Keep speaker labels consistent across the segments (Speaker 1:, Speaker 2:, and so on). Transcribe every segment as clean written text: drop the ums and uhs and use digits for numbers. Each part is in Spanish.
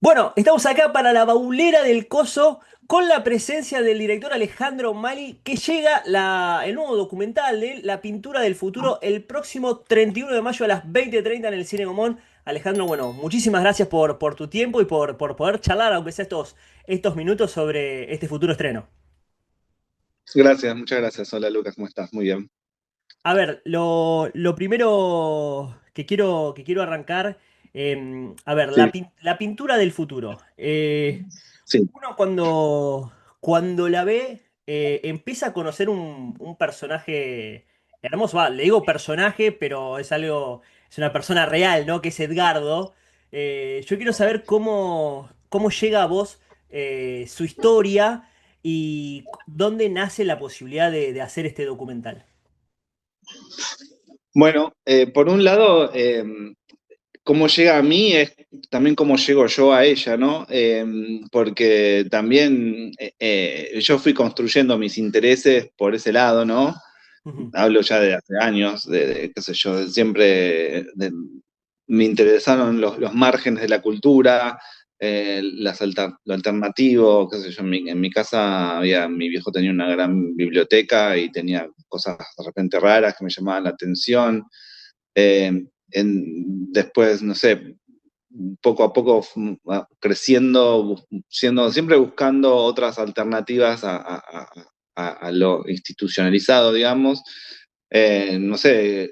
Speaker 1: Bueno, estamos acá para la baulera del Coso con la presencia del director Alejandro Mali, que llega el nuevo documental de La pintura del futuro el próximo 31 de mayo a las 20:30 en el Cine Gomón. Alejandro, bueno, muchísimas gracias por tu tiempo y por poder charlar, aunque sea estos minutos, sobre este futuro estreno.
Speaker 2: Gracias, muchas gracias. Hola Lucas, ¿cómo estás? Muy bien.
Speaker 1: A ver, lo primero que quiero arrancar, a ver,
Speaker 2: Sí,
Speaker 1: la pintura del futuro.
Speaker 2: sí.
Speaker 1: Uno cuando la ve, empieza a conocer un personaje hermoso. Va, le digo personaje, pero es una persona real, ¿no? Que es Edgardo. Yo quiero saber cómo llega a vos su historia y dónde nace la posibilidad de hacer este documental.
Speaker 2: Bueno, por un lado, cómo llega a mí es también cómo llego yo a ella, ¿no? Porque también yo fui construyendo mis intereses por ese lado, ¿no?
Speaker 1: Ujú,
Speaker 2: Hablo ya de hace años, qué sé yo, me interesaron los márgenes de la cultura, lo alternativo, qué sé yo, en mi casa mi viejo tenía una gran biblioteca y tenía cosas de repente raras que me llamaban la atención. Después, no sé, poco a poco creciendo, siempre buscando otras alternativas a lo institucionalizado, digamos. No sé,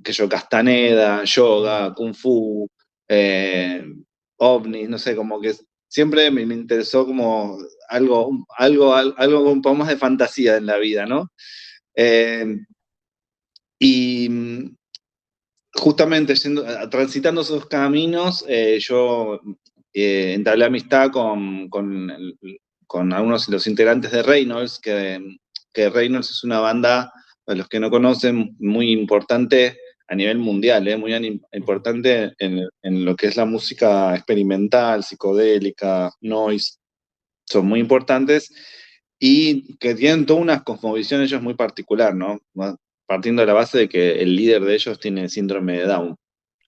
Speaker 2: que yo, Castaneda,
Speaker 1: ujú.
Speaker 2: yoga, kung fu, eh, ovnis, no sé, como que siempre me interesó como algo un poco más de fantasía en la vida, ¿no? Eh, y justamente transitando esos caminos, yo entablé amistad con algunos de los integrantes de Reynolds, que Reynolds es una banda, para los que no conocen, muy importante a nivel mundial, muy
Speaker 1: Ujú.
Speaker 2: importante en lo que es la música experimental, psicodélica, noise, son muy importantes y que tienen toda una cosmovisión ellos muy particular, ¿no? Partiendo de la base de que el líder de ellos tiene síndrome de Down.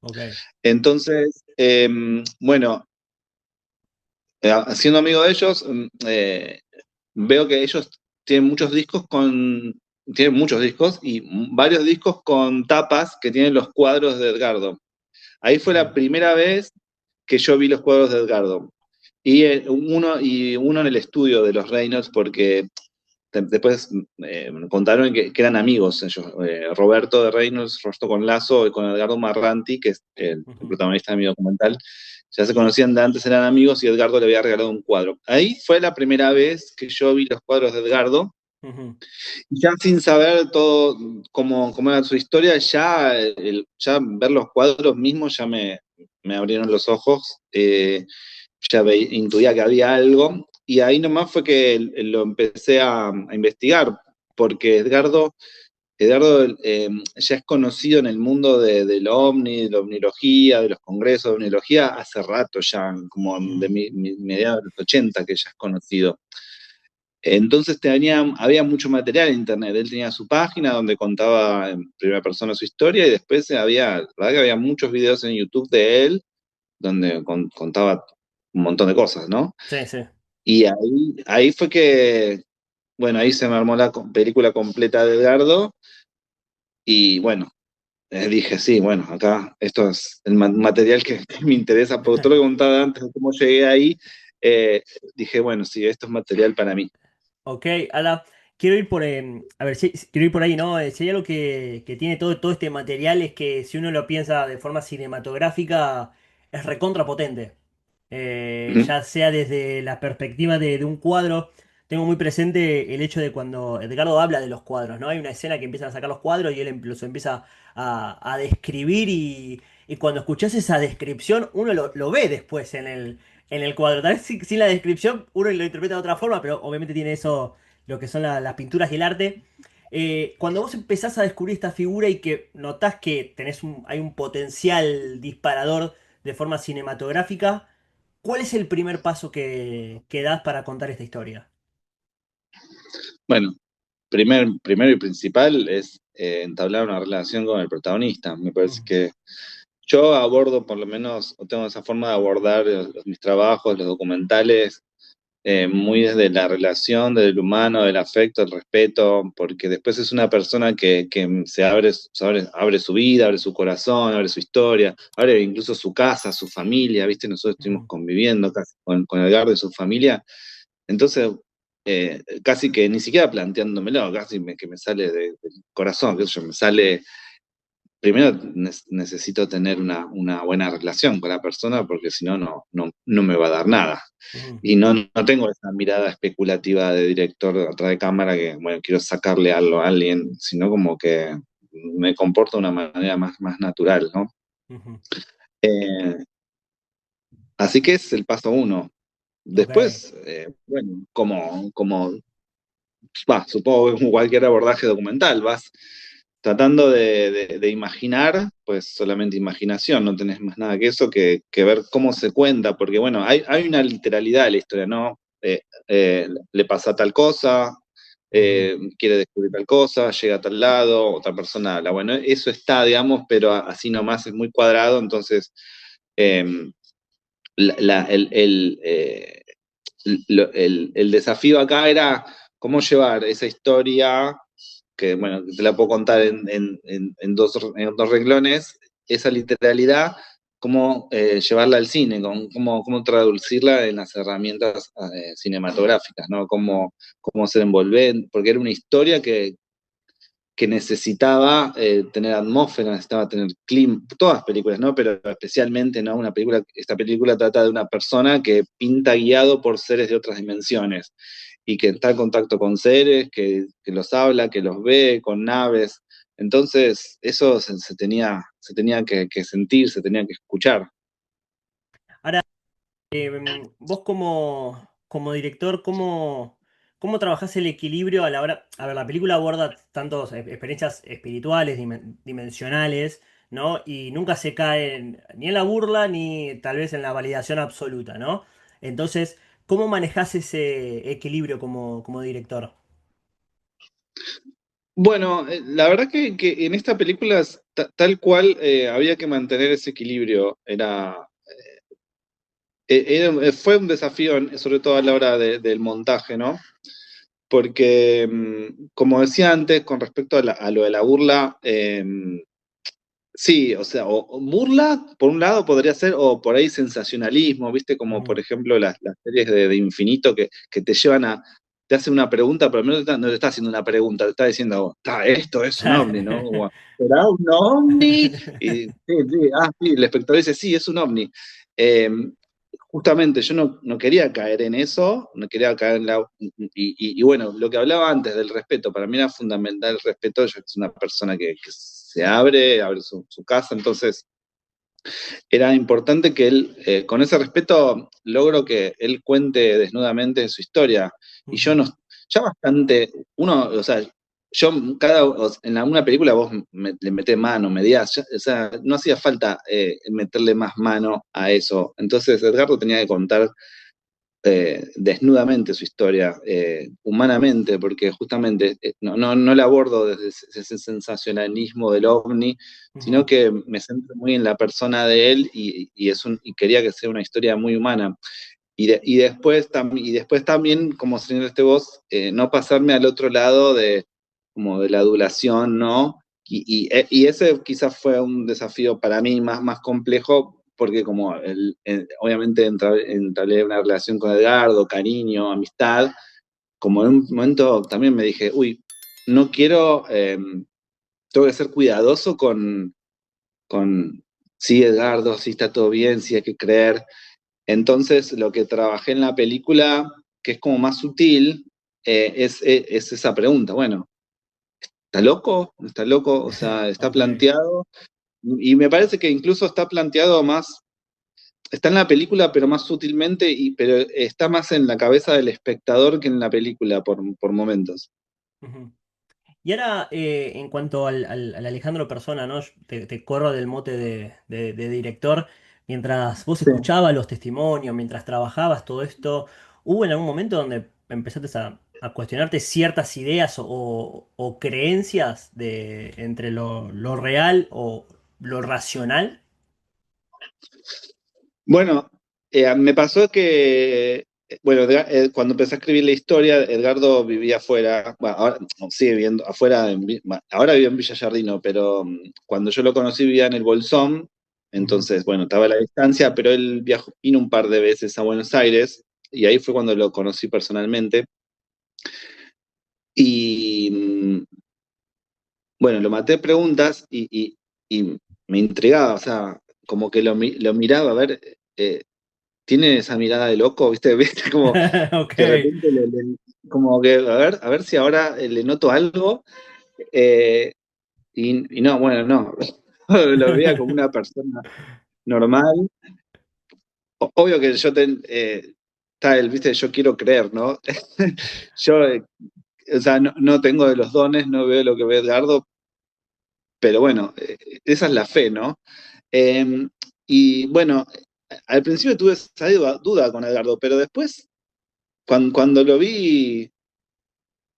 Speaker 1: Ok.
Speaker 2: Entonces, bueno, siendo amigo de ellos, veo que ellos tienen muchos discos y varios discos con tapas que tienen los cuadros de Edgardo. Ahí fue la
Speaker 1: Bien.
Speaker 2: primera vez que yo vi los cuadros de Edgardo. Y uno en el estudio de los Reynolds, porque después me contaron que eran amigos ellos. Roberto de Reynolds, Roberto con Lazo y con Edgardo Marranti, que es el
Speaker 1: Ujú,
Speaker 2: protagonista de mi documental. Ya se conocían de antes, eran amigos y Edgardo le había regalado un cuadro. Ahí fue la primera vez que yo vi los cuadros de Edgardo.
Speaker 1: ujú.
Speaker 2: Y ya sin saber todo cómo era su historia, ya ver los cuadros mismos ya me abrieron los ojos. Ya intuía que había algo, y ahí nomás fue que lo empecé a investigar, porque Edgardo ya es conocido en el mundo de lo ovni, de la ovnilogía, de los congresos de ovnilogía, hace rato ya, como de
Speaker 1: Mm.
Speaker 2: mediados de los 80 que ya es conocido. Entonces había mucho material en internet. Él tenía su página donde contaba en primera persona su historia y después la verdad que había muchos videos en YouTube de él donde contaba un montón de cosas, ¿no?
Speaker 1: Sí, sí.
Speaker 2: Y ahí fue que, bueno, ahí se me armó la película completa de Edgardo y bueno, dije, sí, bueno, acá esto es el material que me interesa, por todo lo que contaba antes de cómo llegué ahí, eh, dije, bueno, sí, esto es material para mí.
Speaker 1: Ok, Ala, quiero ir a ver, quiero ir por ahí, ¿no? Si hay algo que tiene todo este material es que si uno lo piensa de forma cinematográfica es recontra potente.
Speaker 2: Ujú.
Speaker 1: Ya sea desde la perspectiva de un cuadro, tengo muy presente el hecho de cuando Edgardo habla de los cuadros, ¿no? Hay una escena que empiezan a sacar los cuadros y él los empieza a describir y cuando escuchás esa descripción uno lo ve después en el cuadro. Tal vez sin la descripción uno lo interpreta de otra forma, pero obviamente tiene eso, lo que son las pinturas y el arte. Cuando vos empezás a descubrir esta figura y que notás que hay un potencial disparador de forma cinematográfica, ¿cuál es el primer paso que das para contar esta historia?
Speaker 2: Bueno, primero y principal es entablar una relación con el protagonista. Me parece
Speaker 1: Ujú.
Speaker 2: que yo abordo, por lo menos, o tengo esa forma de abordar mis trabajos, los documentales, muy desde la relación, desde el humano, del afecto, el respeto, porque después es una persona que abre su vida, abre su corazón, abre su historia, abre incluso su casa, su familia, ¿viste? Nosotros estuvimos
Speaker 1: Ujú,
Speaker 2: conviviendo casi con Edgardo y su familia, entonces casi que ni siquiera planteándomelo, que me sale del corazón, qué sé yo, me sale. Primero necesito tener una buena relación con la persona porque si no, no me va a dar nada.
Speaker 1: ujú.
Speaker 2: Y no tengo esa mirada especulativa de director atrás de cámara que, bueno, quiero sacarle algo a alguien, sino como que me comporto de una manera más natural, ¿no?
Speaker 1: Ujú.
Speaker 2: Eh, Así que es el paso uno.
Speaker 1: Ok.
Speaker 2: Después, bueno, supongo que como cualquier abordaje documental, vas tratando de imaginar, pues solamente imaginación, no tenés más nada que eso que ver cómo se cuenta, porque bueno, hay una literalidad de la historia, ¿no? Le pasa tal cosa,
Speaker 1: Ujú.
Speaker 2: quiere descubrir tal cosa, llega a tal lado, otra persona habla. Bueno, eso está, digamos, pero así nomás es muy cuadrado, entonces eh, la- la- el, el, el desafío acá era cómo llevar esa historia, que bueno, te la puedo contar en dos renglones, esa literalidad, cómo llevarla al cine, cómo traducirla en las herramientas cinematográficas, ¿no? Cómo ser envolvente, porque era una historia que necesitaba tener atmósfera, necesitaba tener clima, todas las películas, ¿no? Pero especialmente, ¿no? Esta película trata de una persona que pinta guiado por seres de otras dimensiones y que está en contacto con seres, que los habla, que los ve, con naves. Entonces, eso se tenía que sentir, se tenía que escuchar.
Speaker 1: Ahora, vos como director, ¿cómo trabajás el equilibrio a la hora? A ver, la película aborda tantas experiencias espirituales, dimensionales, ¿no? Y nunca se cae ni en la burla ni tal vez en la validación absoluta, ¿no? Entonces, ¿cómo manejás ese equilibrio como director?
Speaker 2: Bueno, la verdad que en esta película, tal cual, había que mantener ese equilibrio. Fue un desafío, sobre todo a la hora del montaje, ¿no? Porque, como decía antes, con respecto a lo de la burla, sí, o sea, o burla, por un lado podría ser, o por ahí sensacionalismo, ¿viste? Como por
Speaker 1: Ujú.
Speaker 2: ejemplo las series de Infinito que te llevan te hacen una pregunta, pero no te está haciendo una pregunta, te está diciendo, esto es un ovni, ¿no? Como, ¿será un ovni? Y sí, el espectador dice, sí, es un ovni. Eh, Justamente yo no quería caer en eso, no quería caer en y bueno, lo que hablaba antes del respeto, para mí era fundamental el respeto, yo soy una persona que se abre su casa, entonces era importante que él, con ese respeto, logro que él cuente desnudamente su historia. Y yo
Speaker 1: Ujú.
Speaker 2: no, ya bastante, o sea, en alguna película vos le metés mano, medías, o sea, no hacía falta meterle más mano a eso. Entonces Edgardo tenía que contar desnudamente su historia, humanamente, porque justamente no la abordo desde ese sensacionalismo del ovni, sino
Speaker 1: Ujú.
Speaker 2: que me centro muy en la persona de él y quería que sea una historia muy humana. Y después también, como señalaste vos, no pasarme al otro lado como de la adulación, ¿no? Y ese quizás fue un desafío para mí más complejo, porque como obviamente entablé una relación con Edgardo, cariño, amistad, como en un momento también me dije, uy, no quiero, tengo que ser cuidadoso con sí, Edgardo, sí está todo bien, sí hay que creer. Entonces, lo que trabajé en la película, que es como más sutil, es esa pregunta. Bueno, ¿está loco? ¿No está loco? O sea, está
Speaker 1: Ok.
Speaker 2: planteado. Y me parece que incluso está planteado más, está en la película, pero más sutilmente, pero está más en la cabeza del espectador que en la película por momentos.
Speaker 1: Ujú. Y ahora, en cuanto al Alejandro Persona, ¿no? Yo te corro del mote de director. Mientras vos
Speaker 2: Sí.
Speaker 1: escuchabas los testimonios, mientras trabajabas todo esto, ¿hubo en algún momento donde empezaste a cuestionarte ciertas ideas o creencias entre lo real o lo racional?
Speaker 2: Bueno, me pasó que, bueno, cuando empecé a escribir la historia, Edgardo vivía afuera, bueno, ahora sigue viviendo afuera, ahora vive en Villa Giardino, pero cuando yo lo conocí vivía en el Bolsón,
Speaker 1: Ujú.
Speaker 2: entonces, bueno, estaba a la distancia, pero él viajó, vino un par de veces a Buenos Aires, y ahí fue cuando lo conocí personalmente, y bueno, lo maté de preguntas y me intrigaba, o sea, como que lo miraba, a ver, tiene esa mirada de loco, ¿viste? ¿Viste? Como
Speaker 1: Ok.
Speaker 2: que de repente como que, a ver si ahora le noto algo, eh, y no, bueno, no, lo veía como una persona normal. Obvio que está el, ¿viste? Yo quiero creer, ¿no? Yo, o sea, no tengo de los dones, no veo lo que ve Edgardo, pero bueno, esa es la fe, ¿no? Eh, y bueno, al principio tuve esa duda con Edgardo, pero después, cuando lo vi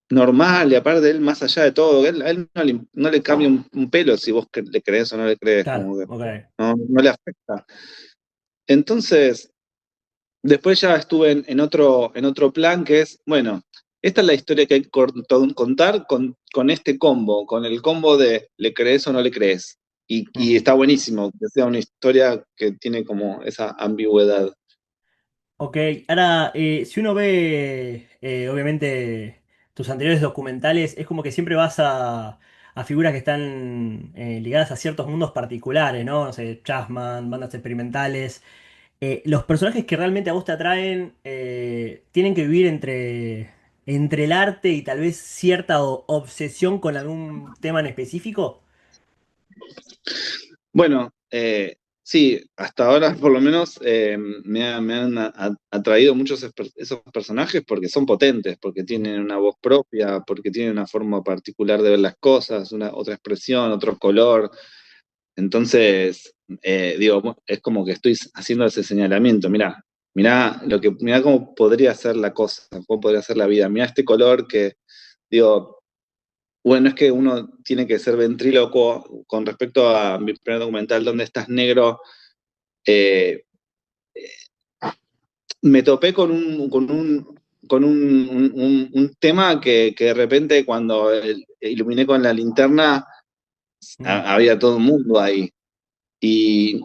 Speaker 2: normal, y aparte de él, más allá de todo, a él no le cambia un pelo si vos le crees o no le crees,
Speaker 1: Claro,
Speaker 2: como que
Speaker 1: ok.
Speaker 2: no le afecta. Entonces, después ya estuve en otro plan que es, bueno, esta es la historia que hay que contar con este combo, con el combo de le crees o no le crees. Y
Speaker 1: Ujú.
Speaker 2: está buenísimo que sea una historia que tiene como esa ambigüedad.
Speaker 1: Ok, ahora, si uno ve, obviamente, tus anteriores documentales, es como que siempre vas a figuras que están ligadas a ciertos mundos particulares, ¿no? No sé, Chessman, bandas experimentales. Los personajes que realmente a vos te atraen tienen que vivir entre el arte y tal vez cierta obsesión con algún tema en específico.
Speaker 2: Bueno, sí, hasta ahora por lo menos me han atraído muchos esos personajes porque son potentes, porque tienen una voz propia, porque tienen una forma particular de ver las cosas, una otra expresión, otro color. Entonces, digo, es como que estoy haciendo ese señalamiento. Mirá cómo podría ser la cosa, cómo podría ser la vida. Mirá este color que, digo, bueno, es que uno tiene que ser ventrílocuo con respecto a mi primer documental, ¿Dónde estás negro? Eh, Me topé con un tema que de repente cuando iluminé con la linterna
Speaker 1: Mm,
Speaker 2: había todo el mundo ahí. Y,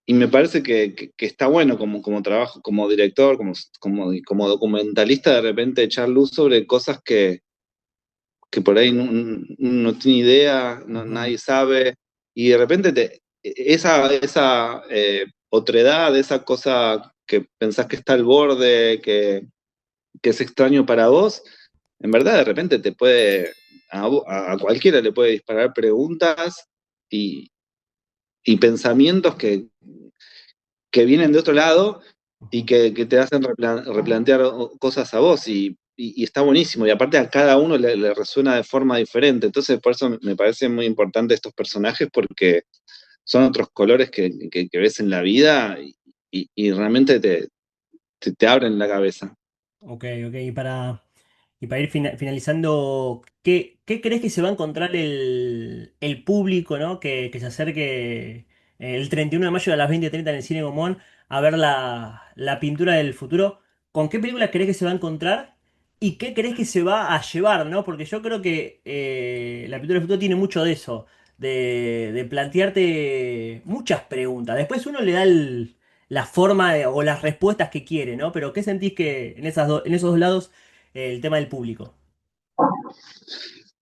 Speaker 2: y me parece que está bueno como trabajo, como director, como documentalista, de repente echar luz sobre cosas que por ahí no tiene idea,
Speaker 1: ujú.
Speaker 2: nadie sabe, y de repente esa otredad, esa cosa que pensás que está al borde, que es extraño para vos, en verdad de repente a cualquiera le puede disparar preguntas y, y pensamientos que vienen de otro lado y
Speaker 1: Ujú.
Speaker 2: que te hacen replantear cosas a vos y está buenísimo. Y aparte a cada uno le resuena de forma diferente. Entonces por eso me parecen muy importantes estos personajes porque son otros colores que ves en la vida y realmente te abren la cabeza.
Speaker 1: Ok, ok. Y para ir finalizando, ¿qué crees que se va a encontrar el público, ¿no? Que se acerque el 31 de mayo a las 20:30 en el Cine Gomón a ver la pintura del futuro? ¿Con qué película crees que se va a encontrar? ¿Y qué crees que se va a llevar, ¿no? Porque yo creo que la pintura del futuro tiene mucho de eso, de plantearte muchas preguntas. Después uno le da la forma o las respuestas que quiere, ¿no? Pero ¿qué sentís que en esos dos lados el tema del público?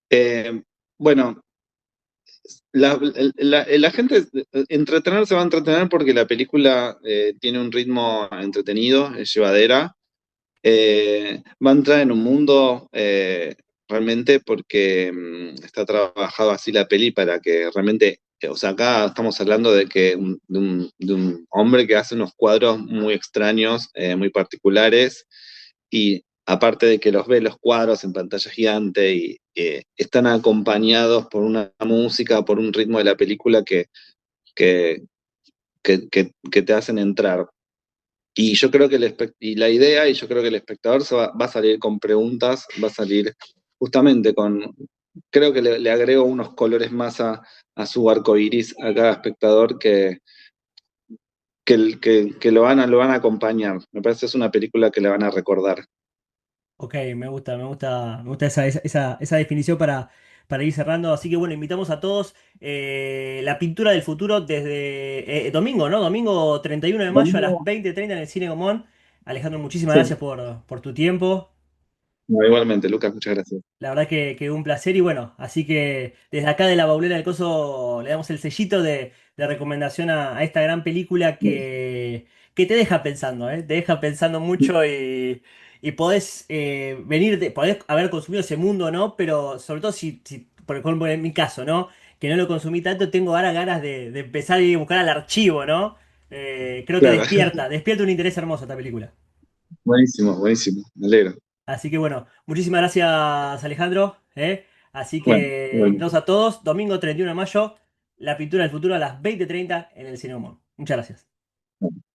Speaker 2: Eh, bueno, la gente entretener se va a entretener porque la película tiene un ritmo entretenido, es llevadera. Va a entrar en un mundo realmente porque está trabajado así la peli para que realmente, o sea, acá estamos hablando de que de un hombre que hace unos cuadros muy extraños, muy particulares, y aparte de que los ve los cuadros en pantalla gigante y están acompañados por una música, por un ritmo de la película que, que te hacen entrar. Y yo creo que y la idea, y yo creo que el espectador va a salir con preguntas, va a salir justamente creo que le agrego unos colores más a su arco iris a cada espectador que lo van a acompañar. Me parece que es una película que le van a recordar.
Speaker 1: Ok, me gusta esa definición para ir cerrando. Así que bueno, invitamos a todos. La pintura del futuro desde domingo, ¿no? Domingo 31 de mayo a las
Speaker 2: Domingo,
Speaker 1: 20:30 en el Cine Gomón. Alejandro, muchísimas
Speaker 2: sí.
Speaker 1: gracias por tu tiempo.
Speaker 2: No, igualmente, Lucas, muchas gracias.
Speaker 1: La verdad que un placer y bueno, así que desde acá de la Baulera del Coso le damos el sellito de recomendación a esta gran película que te deja pensando, ¿eh? Te deja pensando mucho y podés podés haber consumido ese mundo, ¿no? Pero sobre todo si por ejemplo en mi caso, ¿no? Que no lo consumí tanto, tengo ahora ganas de empezar a ir a buscar al archivo, ¿no? Creo que
Speaker 2: Claro,
Speaker 1: despierta un interés hermoso esta película.
Speaker 2: buenísimo, buenísimo, me alegro.
Speaker 1: Así que bueno, muchísimas gracias Alejandro. ¿Eh? Así
Speaker 2: Bueno,
Speaker 1: que
Speaker 2: bueno,
Speaker 1: invitamos a todos, domingo 31 de mayo, La pintura del futuro a las 20:30 en el Cine Humor. Muchas gracias.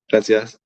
Speaker 2: gracias.